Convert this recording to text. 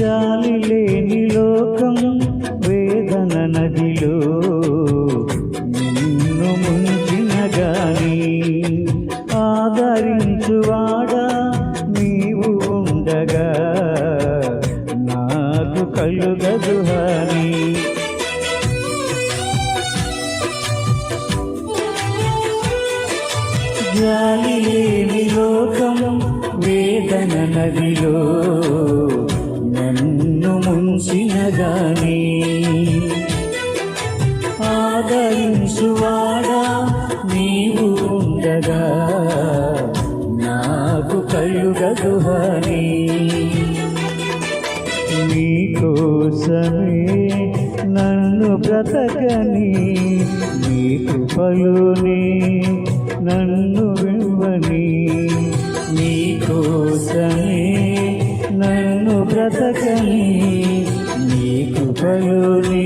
జాలి లేని లోకం వేదన నదిలో నిన్ను ముంచిన గాని ఆదరించువాడా నీవు ఉండగా నాకు కలుగదు హాని. జాలి లేని లోకం వేదన నదిలో నన్ను ముంచిన గాని ఆదరించువాడా నీవు ఉండగా నాకు కలుగదు హాని. నీకోసమే నన్ను బ్రతకని నీ కృపలోనే నన్ను వివ్వని నీకోసమే నన్ను బ్రతకని నీ కృపలోనే